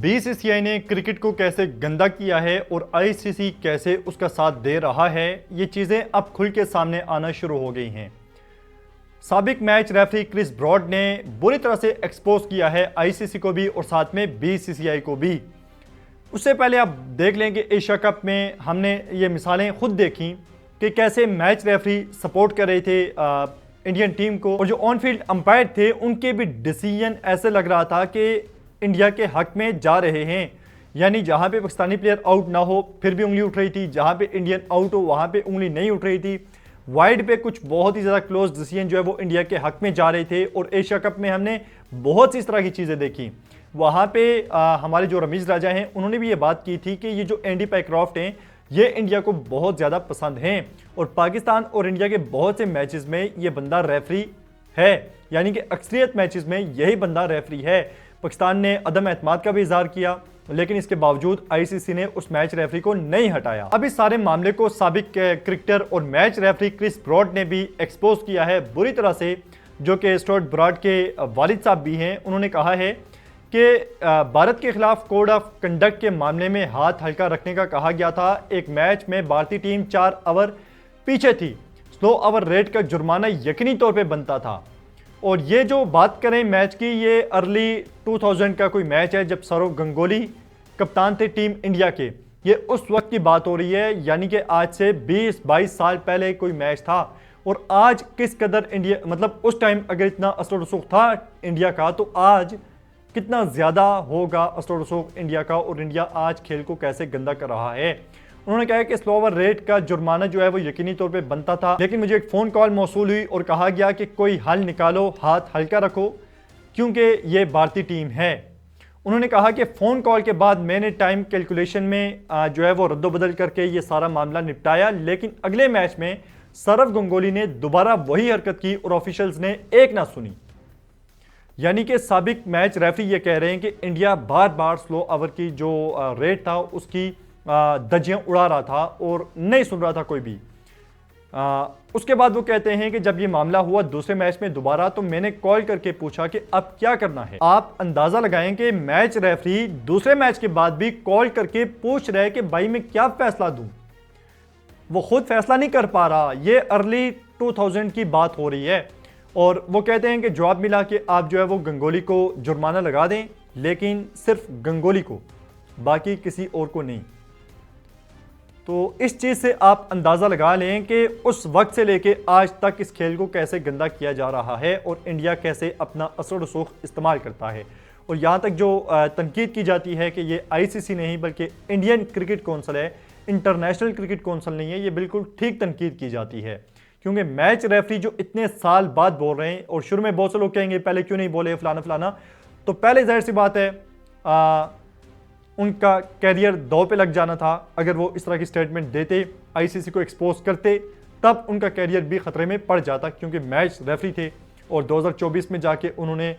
BCCI ने cricket को कैसे गंदा किया है और आईसीसी कैसे उसका साथ दे रहा है, ये चीज़ें अब खुल के सामने आना शुरू हो गई हैं। साबिक मैच रेफरी क्रिस ब्रॉड ने बुरी तरह से एक्सपोज किया है आईसीसी को भी और साथ में बीसीसीआई को भी। उससे पहले आप देख लें कि एशिया कप में हमने ये मिसालें खुद देखी कि कैसे मैच रेफरी सपोर्ट कर रहे थे इंडियन टीम को, और जो ऑन फील्ड अंपायर थे उनके भी डिसीजन ऐसे लग रहा था कि इंडिया के हक में जा रहे हैं। यानी जहां पे पाकिस्तानी प्लेयर आउट ना हो फिर भी उंगली उठ रही थी, जहां पे इंडियन आउट हो वहां पे उंगली नहीं उठ रही थी। वाइड पे कुछ बहुत ही ज़्यादा क्लोज डिसीजन जो है वो इंडिया के हक में जा रहे थे। और एशिया कप में हमने बहुत सी इस तरह की चीज़ें देखी। वहाँ पे हमारे जो रमीज़ राजा हैं उन्होंने भी ये बात की थी कि ये जो एंडी पैक्रॉफ्ट हैं ये इंडिया को बहुत ज़्यादा पसंद हैं और पाकिस्तान और इंडिया के बहुत से मैचेस में ये बंदा रेफरी है, यानी कि अक्सरियत मैचेस में यही बंदा रेफरी है। पाकिस्तान ने अदम एतमाद का भी इजहार किया, लेकिन इसके बावजूद आईसीसी ने उस मैच रेफरी को नहीं हटाया। अब इस सारे मामले को साबिक क्रिकेटर और मैच रेफरी क्रिस ब्रॉड ने भी एक्सपोज किया है बुरी तरह से, जो कि स्टुअर्ट ब्रॉड के वालिद साहब भी हैं। उन्होंने कहा है कि भारत के खिलाफ कोड ऑफ कंडक्ट के मामले में हाथ हल्का रखने का कहा गया था। एक मैच में भारतीय टीम 4 ओवर पीछे थी, स्लो ओवर रेट का जुर्माना यकीनी तौर पे बनता था। और ये जो बात करें मैच की, ये अर्ली 2000 का कोई मैच है जब सौरव गंगोली कप्तान थे टीम इंडिया के। ये उस वक्त की बात हो रही है, यानी कि आज से 20-22 साल पहले कोई मैच था। और आज किस कदर इंडिया, मतलब उस टाइम अगर इतना असर रसूख था इंडिया का, तो आज कितना ज़्यादा होगा असर रसूख इंडिया का, और इंडिया आज खेल को कैसे गंदा कर रहा है। उन्होंने कहा कि स्लो ओवर रेट का जुर्माना जो है वो यकीनी तौर पे बनता था, लेकिन मुझे एक फ़ोन कॉल मौसूल हुई और कहा गया कि कोई हल निकालो, हाथ हल्का रखो क्योंकि ये भारतीय टीम है। उन्होंने कहा कि फ़ोन कॉल के बाद मैंने टाइम कैलकुलेशन में जो है वो रद्दोबदल करके ये सारा मामला निपटाया, लेकिन अगले मैच में सौरव गंगोली ने दोबारा वही हरकत की और ऑफिशियल्स ने एक ना सुनी। यानी कि साबिक मैच रेफरी ये कह रहे हैं कि इंडिया बार बार स्लो ओवर की जो रेट था उसकी धज्जियां उड़ा रहा था और नहीं सुन रहा था कोई भी। उसके बाद वो कहते हैं कि जब ये मामला हुआ दूसरे मैच में दोबारा, तो मैंने कॉल करके पूछा कि अब क्या करना है। आप अंदाजा लगाएं कि मैच रेफरी दूसरे मैच के बाद भी कॉल करके पूछ रहे कि भाई मैं क्या फैसला दूं। वो खुद फैसला नहीं कर पा रहा। ये अर्ली 2000 की बात हो रही है। और वो कहते हैं कि जवाब मिला कि आप जो है वो गंगोली को जुर्माना लगा दें, लेकिन सिर्फ गंगोली को, बाकी किसी और को नहीं। तो इस चीज़ से आप अंदाज़ा लगा लें कि उस वक्त से लेके आज तक इस खेल को कैसे गंदा किया जा रहा है और इंडिया कैसे अपना असर रसूख इस्तेमाल करता है। और यहाँ तक जो तनकीद की जाती है कि ये आईसीसी नहीं बल्कि इंडियन क्रिकेट कौंसिल है, इंटरनेशनल क्रिकेट कौंसिल नहीं है, ये बिल्कुल ठीक तनकीद की जाती है। क्योंकि मैच रेफरी जो इतने साल बाद बोल रहे हैं, और शुरू में बहुत से लोग कहेंगे पहले क्यों नहीं बोले फलाना फलाना, तो पहले जाहिर सी बात है उनका कैरियर दांव पे लग जाना था। अगर वो इस तरह की स्टेटमेंट देते, आईसीसी को एक्सपोज करते, तब उनका कैरियर भी खतरे में पड़ जाता, क्योंकि मैच रेफरी थे और 2024 में जाके उन्होंने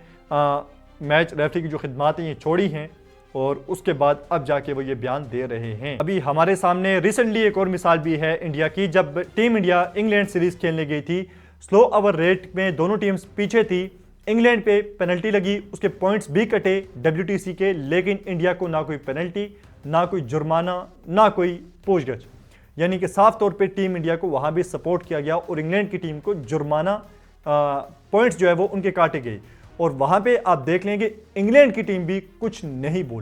मैच रेफरी की जो खिदमात हैं ये छोड़ी हैं, और उसके बाद अब जाके वो ये बयान दे रहे हैं। अभी हमारे सामने रिसेंटली एक और मिसाल भी है इंडिया की, जब टीम इंडिया इंग्लैंड सीरीज खेलने गई थी। स्लो ओवर रेट में दोनों टीम्स पीछे थी, इंग्लैंड पे पेनल्टी लगी, उसके पॉइंट्स भी कटे डब्ल्यूटीसी के, लेकिन इंडिया को ना कोई पेनल्टी, ना कोई जुर्माना, ना कोई पूछगछ। यानी कि साफ तौर पे टीम इंडिया को वहां भी सपोर्ट किया गया और इंग्लैंड की टीम को जुर्माना पॉइंट्स जो है वो उनके काटे गए। और वहां पे आप देख लेंगे इंग्लैंड की टीम भी कुछ नहीं बोली।